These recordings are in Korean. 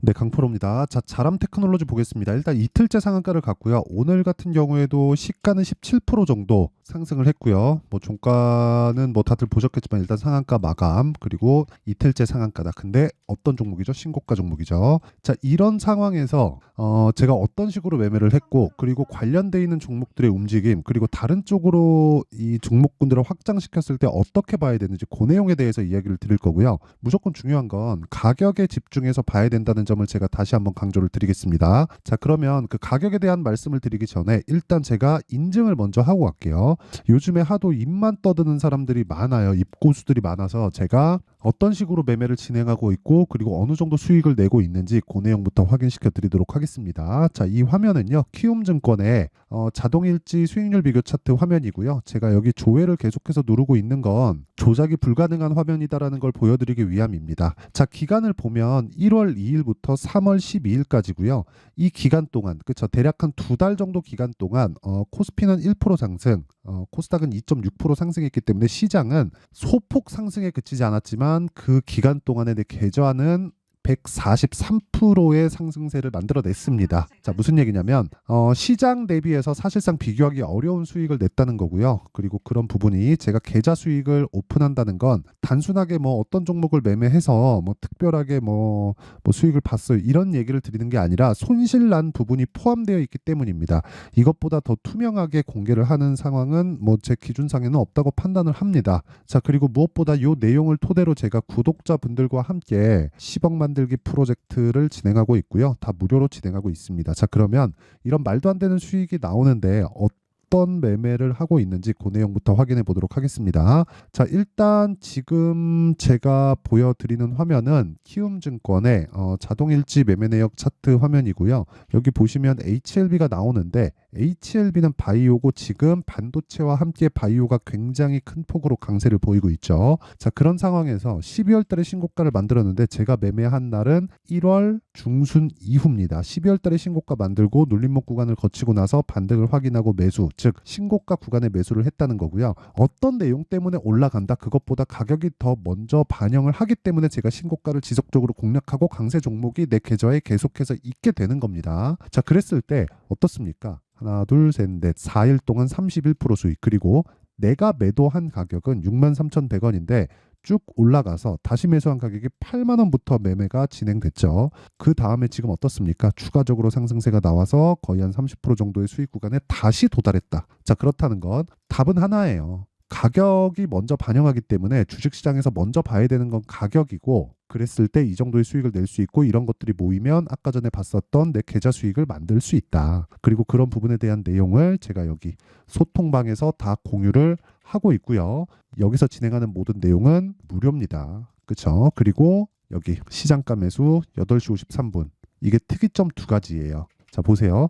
네, 강프로입니다. 자, 자람 테크놀로지 보겠습니다. 일단 이틀째 상한가를 갔고요. 오늘 같은 경우에도 시가는 17% 정도 상승을 했고요. 뭐 종가는 뭐 다들 보셨겠지만 일단 상한가 마감 그리고 이틀째 상한가다. 근데 어떤 종목이죠? 신고가 종목이죠. 자, 이런 상황에서 제가 어떤 식으로 매매를 했고 그리고 관련돼 있는 종목들의 움직임 그리고 다른 쪽으로 이 종목군들을 확장시켰을 때 어떻게 봐야 되는지 그 내용에 대해서 이야기를 드릴 거고요. 무조건 중요한 건 가격에 집중해서 봐야 된다는 점을 제가 다시 한번 강조를 드리겠습니다. 자, 그러면 그 가격에 대한 말씀을 드리기 전에 일단 제가 인증을 먼저 하고 갈게요. 요즘에 하도 입만 떠드는 사람들이 많아요. 입고수들이 많아서 제가 어떤 식으로 매매를 진행하고 있고 그리고 어느 정도 수익을 내고 있는지 그 내용부터 확인시켜 드리도록 하겠습니다. 자, 이 화면은요. 키움증권의 자동일지 수익률 비교 차트 화면이고요. 제가 여기 조회를 계속해서 누르고 있는 건 조작이 불가능한 화면이다라는 걸 보여드리기 위함입니다. 자, 기간을 보면 1월 2일부터 3월 12일까지고요. 이 기간 동안 그쵸 대략 한 두 달 정도 기간 동안 코스피는 1% 상승, 코스닥은 2.6% 상승했기 때문에 시장은 소폭 상승에 그치지 않았지만 그 기간 동안에 내 계좌는 143%의 상승세를 만들어냈습니다. 자, 무슨 얘기냐면 시장 대비해서 사실상 비교하기 어려운 수익을 냈다는 거고요. 그리고 그런 부분이 제가 계좌 수익을 오픈한다는 건 단순하게 뭐 어떤 종목을 매매해서 뭐 특별하게 뭐 수익을 봤어요 이런 얘기를 드리는 게 아니라 손실 난 부분이 포함되어 있기 때문입니다. 이것보다 더 투명하게 공개를 하는 상황은 뭐 제 기준상에는 없다고 판단을 합니다. 자, 그리고 무엇보다 이 내용을 토대로 제가 구독자분들과 함께 10억 만들기 프로젝트를 진행하고 있고요. 다 무료로 진행하고 있습니다. 자, 그러면 이런 말도 안 되는 수익이 나오는데 어떤 매매를 하고 있는지 그 내용부터 확인해 보도록 하겠습니다. 자, 일단 지금 제가 보여드리는 화면은 키움증권의 자동일지 매매 내역 차트 화면이고요. 여기 보시면 HLB가 나오는데 HLB는 바이오고 지금 반도체와 함께 바이오가 굉장히 큰 폭으로 강세를 보이고 있죠. 자, 그런 상황에서 12월 달에 신고가를 만들었는데 제가 매매한 날은 1월 중순 이후입니다. 12월 달에 신고가 만들고 눌림목 구간을 거치고 나서 반등을 확인하고 매수, 즉 신고가 구간에 매수를 했다는 거고요. 어떤 내용 때문에 올라간다? 그것보다 가격이 더 먼저 반영을 하기 때문에 제가 신고가를 지속적으로 공략하고 강세 종목이 내 계좌에 계속해서 있게 되는 겁니다. 자, 그랬을 때 어떻습니까? 하나, 둘, 셋, 넷, 4일 동안 31% 수익. 그리고 내가 매도한 가격은 63,100원인데 쭉 올라가서 다시 매수한 가격이 8만 원부터 매매가 진행됐죠. 그 다음에 지금 어떻습니까? 추가적으로 상승세가 나와서 거의 한 30% 정도의 수익 구간에 다시 도달했다. 자, 그렇다는 건 답은 하나예요. 가격이 먼저 반영하기 때문에 주식시장에서 먼저 봐야 되는 건 가격이고 그랬을 때 이 정도의 수익을 낼 수 있고 이런 것들이 모이면 아까 전에 봤었던 내 계좌 수익을 만들 수 있다. 그리고 그런 부분에 대한 내용을 제가 여기 소통방에서 다 공유를 하고 있고요. 여기서 진행하는 모든 내용은 무료입니다. 그렇죠? 그리고 여기 시장가 매수 8시 53분 이게 특이점 두 가지예요. 자, 보세요.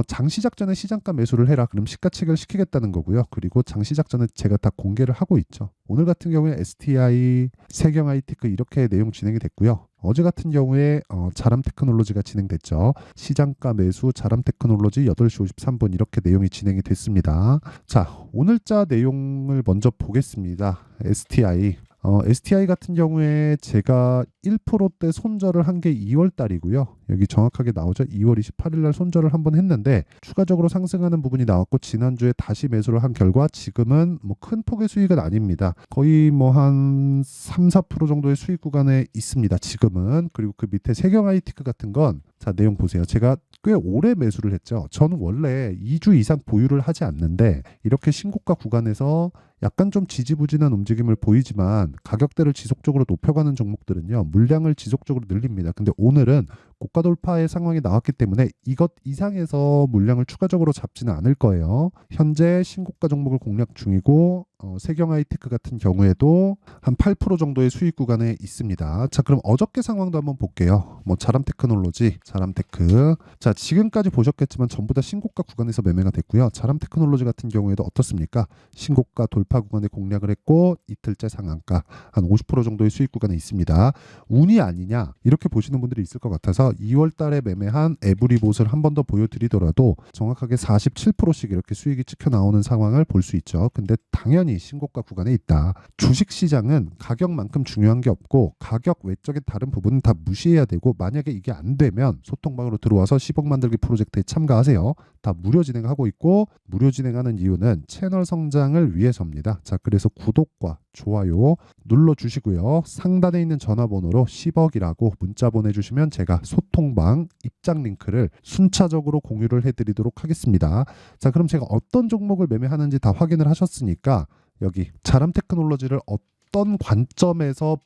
장시작 전에 시장가 매수를 해라. 그럼 시가책을 시키겠다는 거고요. 그리고 장시작 전에 제가 다 공개를 하고 있죠. 오늘 같은 경우에 STI, 세경 IT크 이렇게 내용 진행이 됐고요. 어제 같은 경우에 자람 테크놀로지가 진행됐죠. 시장가 매수 자람 테크놀로지 8시 53분 이렇게 내용이 진행이 됐습니다. 자, 오늘자 내용을 먼저 보겠습니다. STI. STI 같은 경우에 제가 1%대 손절을 한 게 2월 달이고요. 여기 정확하게 나오죠. 2월 28일 날 손절을 한번 했는데 추가적으로 상승하는 부분이 나왔고 지난주에 다시 매수를 한 결과 지금은 뭐 큰 폭의 수익은 아닙니다. 거의 뭐 한 3, 4% 정도의 수익 구간에 있습니다. 지금은. 그리고 그 밑에 세경 IT크 같은 건 자, 내용 보세요. 제가 꽤 오래 매수를 했죠. 저는 원래 2주 이상 보유를 하지 않는데 이렇게 신고가 구간에서 약간 좀 지지부진한 움직임을 보이지만 가격대를 지속적으로 높여가는 종목들은요. 물량을 지속적으로 늘립니다. 근데 오늘은 고가 돌파의 상황이 나왔기 때문에 이것 이상에서 물량을 추가적으로 잡지는 않을 거예요. 현재 신고가 종목을 공략 중이고 세경 하이테크 같은 경우에도 한 8% 정도의 수익 구간에 있습니다. 자, 그럼 어저께 상황도 한번 볼게요. 뭐 자람 테크놀로지, 자람 테크. 자, 지금까지 보셨겠지만 전부 다 신고가 구간에서 매매가 됐고요. 자람 테크놀로지 같은 경우에도 어떻습니까? 신고가 돌파 돌파 구간에 공략을 했고 이틀째 상한가 한 50% 정도의 수익 구간에 있습니다. 운이 아니냐 이렇게 보시는 분들이 있을 것 같아서 2월 달에 매매한 에브리봇을 한 번 더 보여드리더라도 정확하게 47%씩 이렇게 수익이 찍혀 나오는 상황을 볼 수 있죠. 근데 당연히 신고가 구간에 있다. 주식시장은 가격만큼 중요한 게 없고 가격 외적인 다른 부분은 다 무시해야 되고 만약에 이게 안 되면 소통방으로 들어와서 10억 만들기 프로젝트에 참가하세요. 다 무료 진행하고 있고 무료 진행하는 이유는 채널 성장을 위해서입니다. 자, 그래서 구독과 좋아요 눌러주시고요. 상단에 있는 전화번호로 10억이라고 문자 보내주시면 제가 소통방 입장 링크를 순차적으로 공유를 해드리도록 하겠습니다. 자, 그럼 제가 어떤 종목을 매매하는지 다 확인을 하셨으니까 여기 자람 테크놀로지를 어떤 관점에서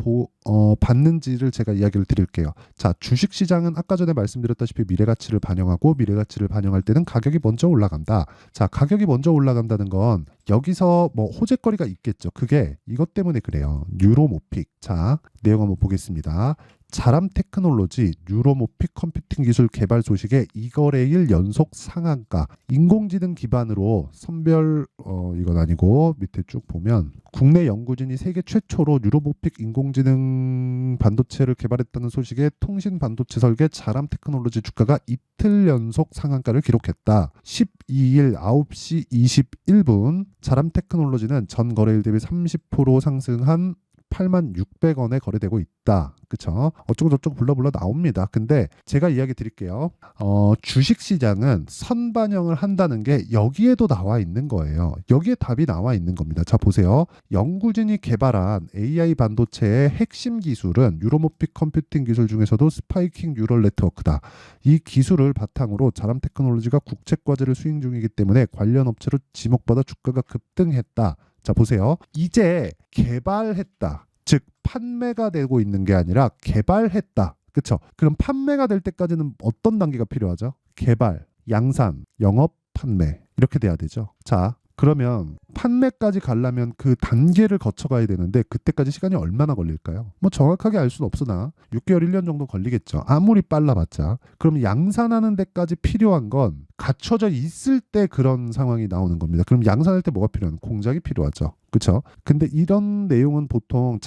받는지를 제가 이야기를 드릴게요. 자, 주식시장은 아까 전에 말씀드렸다시피 미래가치를 반영하고 미래가치를 반영할 때는 가격이 먼저 올라간다. 자, 가격이 먼저 올라간다는 건 여기서 뭐 호재거리가 있겠죠. 그게 이것 때문에 그래요. 뉴로모픽. 자, 내용 한번 보겠습니다. 자람 테크놀로지 뉴로모픽 컴퓨팅 기술 개발 소식에 2거래일 연속 상한가. 인공지능 기반으로 선별 이건 아니고 밑에 쭉 보면 국내 연구진이 세계 최초로 뉴로모픽 인공지능 반도체를 개발했다는 소식에 통신 반도체 설계 자람 테크놀로지 주가가 이틀 연속 상한가를 기록했다. 12일 9시 21분 자람 테크놀로지는 전 거래일 대비 30% 상승한 86,600원에 거래되고 있다. 그쵸? 어쩌고저쩌고 불러불러 나옵니다. 근데 제가 이야기 드릴게요. 주식시장은 선반영을 한다는 게 여기에도 나와 있는 거예요. 여기에 답이 나와 있는 겁니다. 자, 보세요. 연구진이 개발한 AI 반도체의 핵심 기술은 뉴로모픽 컴퓨팅 기술 중에서도 스파이킹 뉴럴 네트워크다. 이 기술을 바탕으로 자람 테크놀로지가 국책과제를 수행 중이기 때문에 관련 업체로 지목받아 주가가 급등했다. 자, 보세요. 이제 개발했다. 즉 판매가 되고 있는 게 아니라 개발했다. 그렇죠? 그럼 판매가 될 때까지는 어떤 단계가 필요하죠? 개발, 양산, 영업, 판매 이렇게 돼야 되죠. 자, 그러면 판매까지 가려면 그 단계를 거쳐가야 되는데 그때까지 시간이 얼마나 걸릴까요? 뭐 정확하게 알 수는 없으나 6개월, 1년 정도 걸리겠죠. 아무리 빨라봤자. 그럼 양산하는 데까지 필요한 건 갖춰져 있을 때 그런 상황이 나오는 겁니다. 그럼 양산할 때 뭐가 필요한? 공장이 필요하죠. 그렇죠? 근데 이런 내용은 보통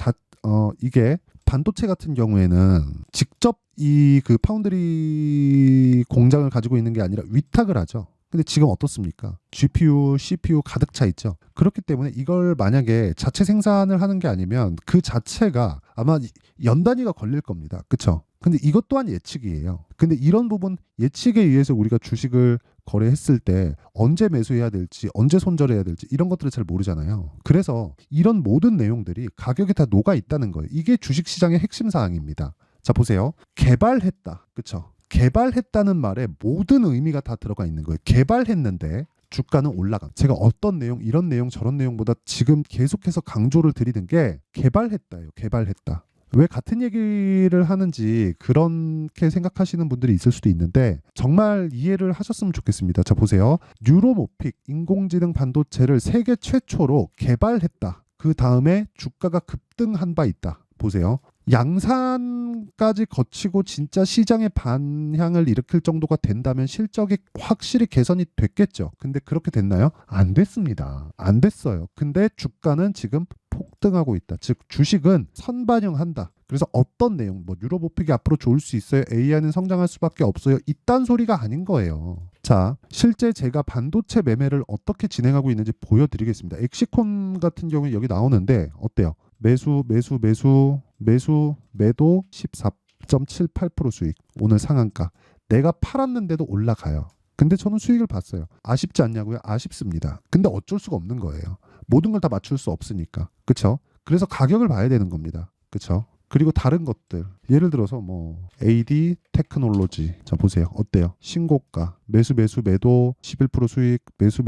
이게 반도체 같은 경우에는 직접 이 그 파운드리 공장을 가지고 있는 게 아니라 위탁을 하죠. 근데 지금 어떻습니까? GPU, CPU 가득 차 있죠. 그렇기 때문에 이걸 만약에 자체 생산을 하는 게 아니면 그 자체가 아마 연 단위가 걸릴 겁니다. 그렇죠? 근데 이것 또한 예측이에요. 근데 이런 부분 예측에 의해서 우리가 주식을 거래했을 때 언제 매수해야 될지 언제 손절해야 될지 이런 것들을 잘 모르잖아요. 그래서 이런 모든 내용들이 가격에 다 녹아 있다는 거예요. 이게 주식시장의 핵심 사항입니다. 자, 보세요. 개발했다. 그렇죠? 개발했다는 말에 모든 의미가 다 들어가 있는 거예요. 개발했는데 주가는 올라간. 제가 어떤 내용, 이런 내용, 저런 내용보다 지금 계속해서 강조를 드리는 게 개발했다예요. 개발했다. 왜 같은 얘기를 하는지 그렇게 생각하시는 분들이 있을 수도 있는데 정말 이해를 하셨으면 좋겠습니다. 자, 보세요. 뉴로모픽 인공지능 반도체를 세계 최초로 개발했다. 그 다음에 주가가 급등한 바 있다. 보세요. 양산까지 거치고 진짜 시장의 반향을 일으킬 정도가 된다면 실적이 확실히 개선이 됐겠죠. 근데 그렇게 됐나요? 안 됐습니다. 안 됐어요. 근데 주가는 지금 폭등하고 있다. 즉 주식은 선반영한다. 그래서 어떤 내용, 뭐 뉴로모픽이 앞으로 좋을 수 있어요. AI는 성장할 수밖에 없어요. 이딴 소리가 아닌 거예요. 자, 실제 제가 반도체 매매를 어떻게 진행하고 있는지 보여드리겠습니다. 엑시콘 같은 경우에 여기 나오는데 어때요? 매도 14.78% 수익. 오늘 상한가. 내가 팔았는데도 올라가요. 근데 저는 수익을 봤어요. 아쉽지 않냐고요? 아쉽습니다. 근데 어쩔 수가 없는 거예요. 모든 걸 다 맞출 수 없으니까. 그렇죠? 그래서 가격을 봐야 되는 겁니다. 그렇죠? 그리고 다른 것들 예를 들어서 뭐 AD 테크놀로지 자 보세요 어때요 신고가 매도 11% 수익 매수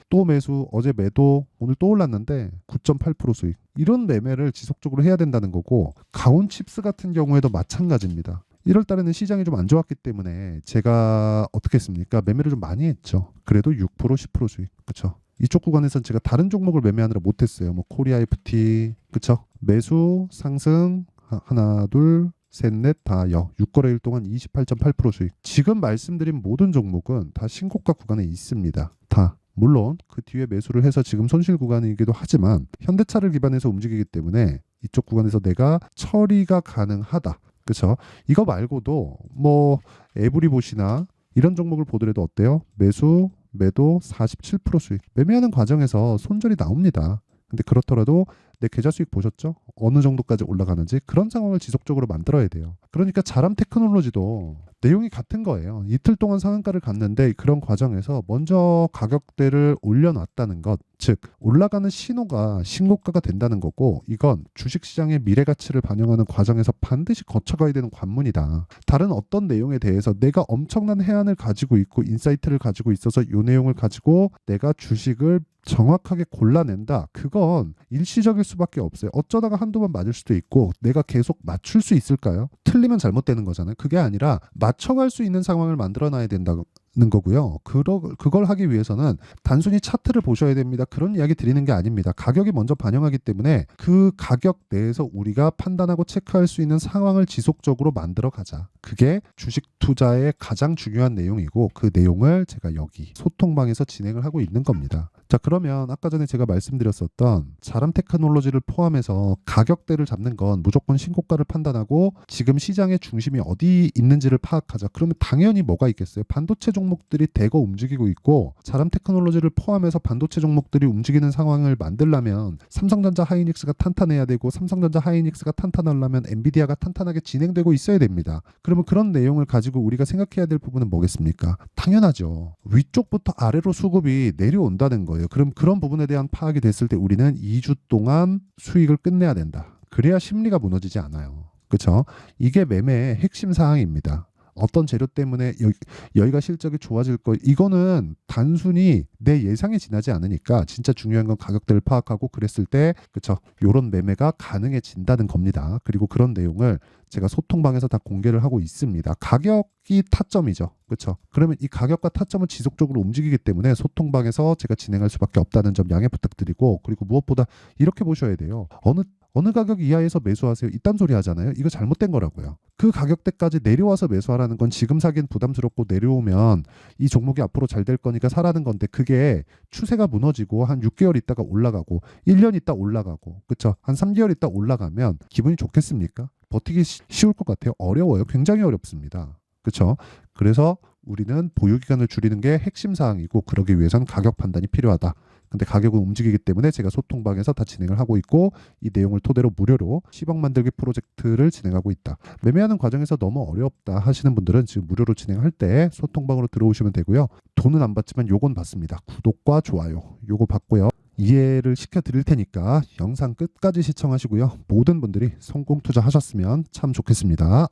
또 매수 어제 매도 오늘 또 올랐는데 9.8% 수익 이런 매매를 지속적으로 해야 된다는 거고 가온칩스 같은 경우에도 마찬가지입니다. 1월 달에는 시장이 좀 안 좋았기 때문에 제가 어떻게 했습니까? 매매를 좀 많이 했죠. 그래도 6% 10% 수익 그렇죠. 이쪽 구간에서는 제가 다른 종목을 매매하느라 못했어요. 뭐 코리아 FT 그쵸? 매수 상승 하나 둘 셋 넷 다 6거래일 동안 28.8% 수익. 지금 말씀드린 모든 종목은 다 신고가 구간에 있습니다. 다 물론 그 뒤에 매수를 해서 지금 손실 구간이기도 하지만 현대차를 기반해서 움직이기 때문에 이쪽 구간에서 내가 처리가 가능하다. 그렇죠? 이거 말고도 뭐 에브리봇이나 이런 종목을 보더라도 어때요? 매수, 매도 47% 수익. 매매하는 과정에서 손절이 나옵니다. 근데 그렇더라도 내 계좌 수익 보셨죠? 어느 정도까지 올라가는지 그런 상황을 지속적으로 만들어야 돼요. 그러니까 자람 테크놀로지도 내용이 같은 거예요. 이틀 동안 상한가를 갔는데 그런 과정에서 먼저 가격대를 올려놨다는 것, 즉 올라가는 신호가 신고가가 된다는 거고 이건 주식시장의 미래 가치를 반영하는 과정에서 반드시 거쳐가야 되는 관문이다. 다른 어떤 내용에 대해서 내가 엄청난 해안을 가지고 있고 인사이트를 가지고 있어서 이 내용을 가지고 내가 주식을 정확하게 골라낸다. 그건 일시적일 수밖에 없어요. 어쩌다가 한두 번 맞을 수도 있고 내가 계속 맞출 수 있을까요? 틀리면 잘못되는 거잖아요. 그게 아니라 맞춰갈 수 있는 상황을 만들어놔야 된다는 거고요. 그걸 하기 위해서는 단순히 차트를 보셔야 됩니다. 그런 이야기 드리는 게 아닙니다. 가격이 먼저 반영하기 때문에 그 가격 내에서 우리가 판단하고 체크할 수 있는 상황을 지속적으로 만들어 가자. 그게 주식 투자의 가장 중요한 내용이고 그 내용을 제가 여기 소통방에서 진행을 하고 있는 겁니다. 자, 그러면 아까 전에 제가 말씀드렸었던 자람 테크놀로지를 포함해서 가격대를 잡는 건 무조건 신고가를 판단하고 지금 시장의 중심이 어디 있는지를 파악하자. 그러면 당연히 뭐가 있겠어요? 반도체 종목들이 대거 움직이고 있고 자람 테크놀로지를 포함해서 반도체 종목들이 움직이는 상황을 만들려면 삼성전자 하이닉스가 탄탄해야 되고 삼성전자 하이닉스가 탄탄하려면 엔비디아가 탄탄하게 진행되고 있어야 됩니다. 그러면 그런 내용을 가지고 우리가 생각해야 될 부분은 뭐겠습니까? 당연하죠. 위쪽부터 아래로 수급이 내려온다는 거예요. 그럼 그런 부분에 대한 파악이 됐을 때 우리는 2주 동안 수익을 끝내야 된다. 그래야 심리가 무너지지 않아요. 그렇죠? 이게 매매의 핵심 사항입니다. 어떤 재료 때문에 여기가 실적이 좋아질 거 이거는 단순히 내 예상에 지나지 않으니까 진짜 중요한 건 가격대를 파악하고 그랬을 때 그쵸 요런 매매가 가능해진다는 겁니다. 그리고 그런 내용을 제가 소통방에서 다 공개를 하고 있습니다. 가격이 타점이죠. 그렇죠? 그러면 이 가격과 타점은 지속적으로 움직이기 때문에 소통방에서 제가 진행할 수밖에 없다는 점 양해 부탁드리고 그리고 무엇보다 이렇게 보셔야 돼요. 어느 가격 이하에서 매수하세요. 이딴 소리 하잖아요. 이거 잘못된 거라고요. 그 가격대까지 내려와서 매수하라는 건 지금 사기엔 부담스럽고 내려오면 이 종목이 앞으로 잘 될 거니까 사라는 건데 그게 추세가 무너지고 한 6개월 있다가 올라가고 1년 있다 올라가고 그렇죠? 한 3개월 있다 올라가면 기분이 좋겠습니까? 버티기 쉬울 것 같아요. 어려워요. 굉장히 어렵습니다. 그렇죠? 그래서 우리는 보유 기간을 줄이는 게 핵심 사항이고 그러기 위해서는 가격 판단이 필요하다. 근데 가격은 움직이기 때문에 제가 소통방에서 다 진행을 하고 있고 이 내용을 토대로 무료로 10억 만들기 프로젝트를 진행하고 있다. 매매하는 과정에서 너무 어렵다 하시는 분들은 지금 무료로 진행할 때 소통방으로 들어오시면 되고요. 돈은 안 받지만 요건 받습니다. 구독과 좋아요 요거 받고요. 이해를 시켜드릴 테니까 영상 끝까지 시청하시고요. 모든 분들이 성공 투자하셨으면 참 좋겠습니다.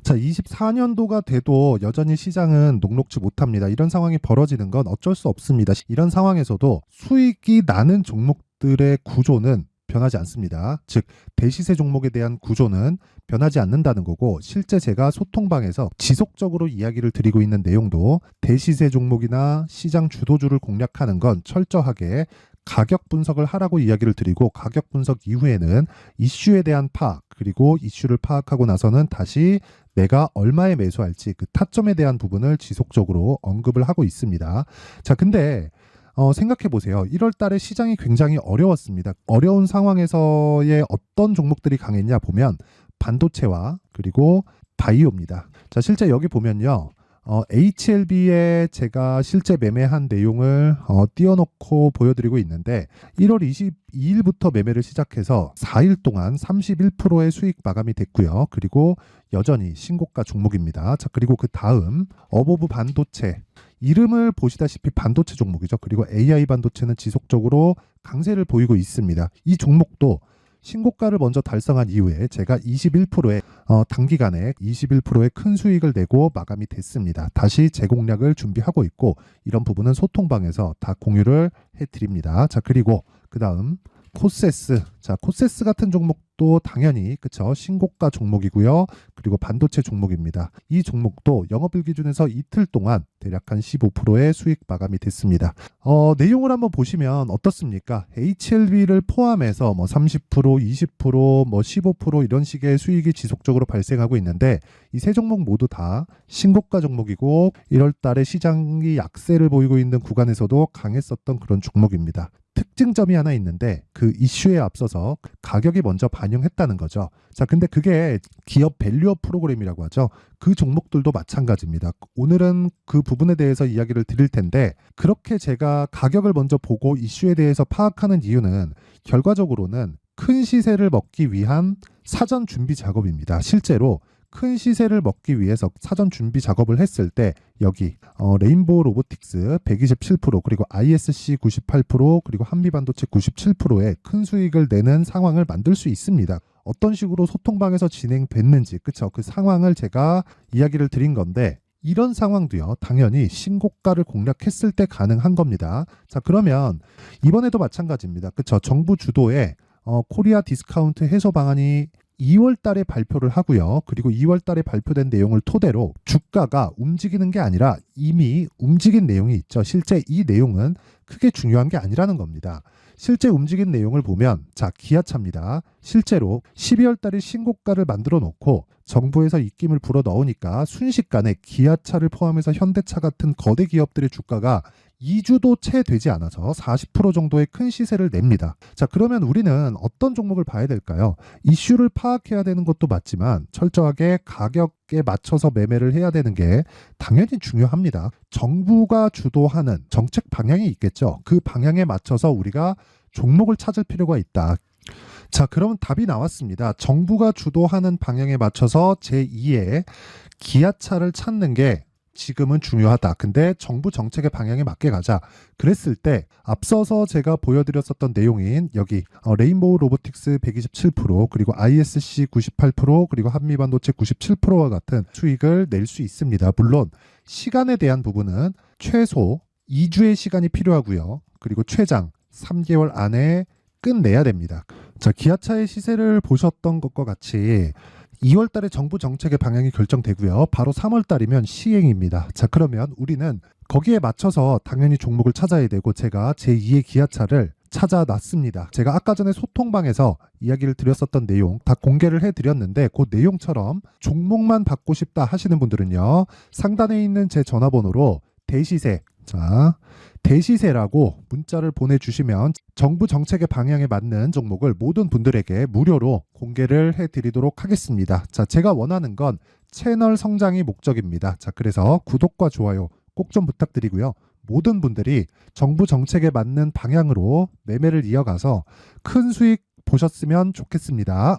자, 24년도가 돼도 여전히 시장은 녹록지 못합니다. 이런 상황이 벌어지는 건 어쩔 수 없습니다. 이런 상황에서도 수익이 나는 종목들의 구조는 변하지 않습니다. 즉 대시세 종목에 대한 구조는 변하지 않는다는 거고 실제 제가 소통방에서 지속적으로 이야기를 드리고 있는 내용도 대시세 종목이나 시장 주도주를 공략하는 건 철저하게 가격 분석을 하라고 이야기를 드리고 가격 분석 이후에는 이슈에 대한 파악 그리고 이슈를 파악하고 나서는 다시 내가 얼마에 매수할지 그 타점에 대한 부분을 지속적으로 언급을 하고 있습니다. 자, 근데 생각해 보세요. 1월 달에 시장이 굉장히 어려웠습니다. 어려운 상황에서의 어떤 종목들이 강했냐 보면 반도체와 그리고 바이오입니다. 자, 실제 여기 보면요. HLB에 제가 실제 매매한 내용을 띄워놓고 보여드리고 있는데 1월 22일부터 매매를 시작해서 4일 동안 31%의 수익 마감이 됐고요. 그리고 여전히 신고가 종목입니다. 자, 그리고 그 다음 어보브 반도체 이름을 보시다시피 반도체 종목이죠. 그리고 AI 반도체는 지속적으로 강세를 보이고 있습니다. 이 종목도 신고가를 먼저 달성한 이후에 제가 21%의 단기간에 21%의 큰 수익을 내고 마감이 됐습니다. 다시 재공략을 준비하고 있고 이런 부분은 소통방에서 다 공유를 해드립니다. 자, 그리고 그 다음 코세스. 자, 코세스 같은 종목도 종목도 당연히 그쵸 신고가 종목이고요. 그리고 반도체 종목입니다. 이 종목도 영업일 기준에서 이틀 동안 대략 한 15%의 수익 마감이 됐습니다. 내용을 한번 보시면 어떻습니까? HLB를 포함해서 뭐 30%, 20%, 뭐 15% 이런 식의 수익이 지속적으로 발생하고 있는데 이 세 종목 모두 다 신고가 종목이고 1월 달에 시장이 약세를 보이고 있는 구간에서도 강했었던 그런 종목입니다. 특징점이 하나 있는데 그 이슈에 앞서서 가격이 먼저 반영했다는 거죠. 자, 근데 그게 기업 밸류업 프로그램이라고 하죠. 그 종목들도 마찬가지입니다. 오늘은 그 부분에 대해서 이야기를 드릴 텐데 그렇게 제가 가격을 먼저 보고 이슈에 대해서 파악하는 이유는 결과적으로는 큰 시세를 먹기 위한 사전 준비 작업입니다. 실제로 큰 시세를 먹기 위해서 사전 준비 작업을 했을 때 여기 레인보우 로보틱스 127% 그리고 ISC 98% 그리고 한미반도체 97%의 큰 수익을 내는 상황을 만들 수 있습니다. 어떤 식으로 소통방에서 진행됐는지 그쵸 그 상황을 제가 이야기를 드린 건데 이런 상황도요 당연히 신고가를 공략했을 때 가능한 겁니다. 자 그러면 이번에도 마찬가지입니다. 그쵸 정부 주도의 코리아 디스카운트 해소 방안이 2월 달에 발표를 하고요. 그리고 2월 달에 발표된 내용을 토대로 주가가 움직이는 게 아니라 이미 움직인 내용이 있죠. 실제 이 내용은 크게 중요한 게 아니라는 겁니다. 실제 움직인 내용을 보면 자 기아차입니다. 실제로 12월 달에 신고가를 만들어 놓고 정부에서 입김을 불어 넣으니까 순식간에 기아차를 포함해서 현대차 같은 거대 기업들의 주가가 2주도 채 되지 않아서 40% 정도의 큰 시세를 냅니다. 자, 그러면 우리는 어떤 종목을 봐야 될까요? 이슈를 파악해야 되는 것도 맞지만 철저하게 가격에 맞춰서 매매를 해야 되는 게 당연히 중요합니다. 정부가 주도하는 정책 방향이 있겠죠. 그 방향에 맞춰서 우리가 종목을 찾을 필요가 있다. 자, 그럼 답이 나왔습니다. 정부가 주도하는 방향에 맞춰서 제2의 기아차를 찾는 게 지금은 중요하다. 근데 정부 정책의 방향에 맞게 가자. 그랬을 때 앞서서 제가 보여드렸었던 내용인 여기 레인보우 로보틱스 127% 그리고 ISC 98% 그리고 한미반도체 97%와 같은 수익을 낼 수 있습니다. 물론 시간에 대한 부분은 최소 2주의 시간이 필요하고요. 그리고 최장 3개월 안에 끝내야 됩니다. 자, 기아차의 시세를 보셨던 것과 같이 2월 달에 정부 정책의 방향이 결정되고요. 바로 3월 달이면 시행입니다. 자, 그러면 우리는 거기에 맞춰서 당연히 종목을 찾아야 되고 제가 제2의 기아차를 찾아놨습니다. 제가 아까 전에 소통방에서 이야기를 드렸었던 내용 다 공개를 해드렸는데 그 내용처럼 종목만 받고 싶다 하시는 분들은요. 상단에 있는 제 전화번호로 대시세 자 대시세라고 문자를 보내주시면 정부 정책의 방향에 맞는 종목을 모든 분들에게 무료로 공개를 해드리도록 하겠습니다. 자, 제가 원하는 건 채널 성장이 목적입니다. 자, 그래서 구독과 좋아요 꼭 좀 부탁드리고요. 모든 분들이 정부 정책에 맞는 방향으로 매매를 이어가서 큰 수익 보셨으면 좋겠습니다.